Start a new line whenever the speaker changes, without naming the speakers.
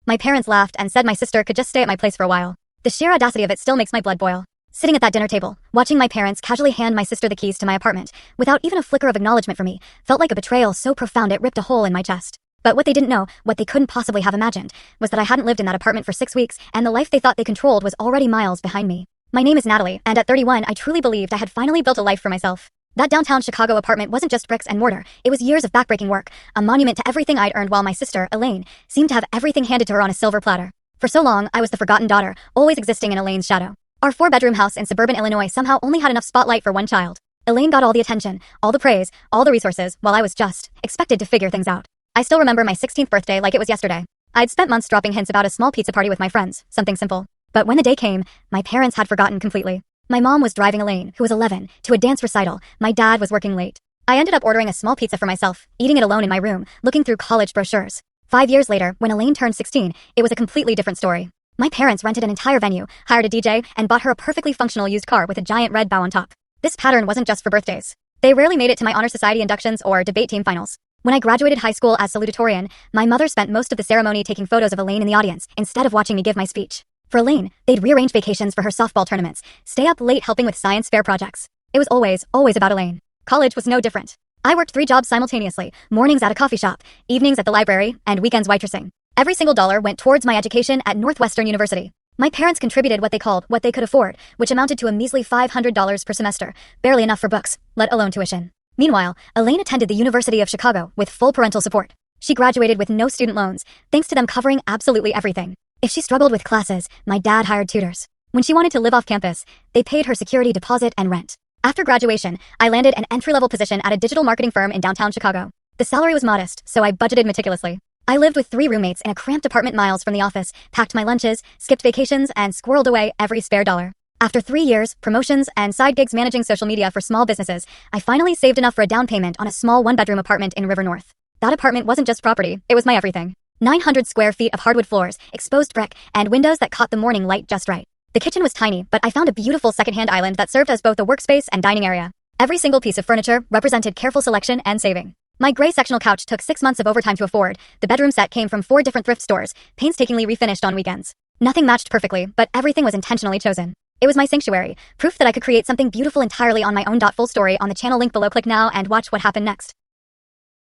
My parents laughed and said my sister could just stay at my place for a while. The sheer audacity of it still makes my blood boil. Sitting at that dinner table, watching my parents casually hand my sister the keys to my apartment, without even a flicker of acknowledgement for me, felt like a betrayal so profound it ripped a hole in my chest. But what they didn't know, what they couldn't possibly have imagined, was that I hadn't lived in that apartment for 6 weeks, and the life they thought they controlled was already miles behind me. My name is Natalie, and at 31, I truly believed I had finally built a life for myself. That downtown Chicago apartment wasn't just bricks and mortar, it was years of backbreaking work, a monument to everything I'd earned while my sister, Elaine, seemed to have everything handed to her on a silver platter. For so long, I was the forgotten daughter, always existing in Elaine's shadow. Our 4-bedroom house in suburban Illinois somehow only had enough spotlight for one child. Elaine got all the attention, all the praise, all the resources, while I was just expected to figure things out. I still remember my 16th birthday like it was yesterday. I'd spent months dropping hints about a small pizza party with my friends, something simple. But when the day came, my parents had forgotten completely. My mom was driving Elaine, who was 11, to a dance recital. My dad was working late. I ended up ordering a small pizza for myself, eating it alone in my room, looking through college brochures. 5 years later, when Elaine turned 16, it was a completely different story. My parents rented an entire venue, hired a DJ, and bought her a perfectly functional used car with a giant red bow on top. This pattern wasn't just for birthdays. They rarely made it to my honor society inductions or debate team finals. When I graduated high school as salutatorian, my mother spent most of the ceremony taking photos of Elaine in the audience, instead of watching me give my speech. For Elaine, they'd rearrange vacations for her softball tournaments, stay up late helping with science fair projects. It was always about Elaine. College was no different. I worked 3 jobs simultaneously, mornings at a coffee shop, evenings at the library, and weekends waitressing. Every single dollar went towards my education at Northwestern University. My parents contributed what they called what they could afford, which amounted to a measly $500 per semester, barely enough for books, let alone tuition. Meanwhile, Elaine attended the University of Chicago with full parental support. She graduated with no student loans, thanks to them covering absolutely everything. If she struggled with classes, my dad hired tutors. When she wanted to live off campus, they paid her security deposit and rent. After graduation, I landed an entry-level position at a digital marketing firm in downtown Chicago. The salary was modest, so I budgeted meticulously. I lived with 3 roommates in a cramped apartment miles from the office, packed my lunches, skipped vacations, and squirreled away every spare dollar. After 3 years, promotions, and side gigs managing social media for small businesses, I finally saved enough for a down payment on a small 1-bedroom apartment in River North. That apartment wasn't just property, it was my everything. 900 square feet of hardwood floors, exposed brick, and windows that caught the morning light just right. The kitchen was tiny, but I found a beautiful secondhand island that served as both a workspace and dining area. Every single piece of furniture represented careful selection and saving. My gray sectional couch took 6 months of overtime to afford. The bedroom set came from 4 different thrift stores, painstakingly refinished on weekends. Nothing matched perfectly, but everything was intentionally chosen. It was my sanctuary, proof that I could create something beautiful entirely on my own. Full story on the channel link below. Click now and watch what happened next.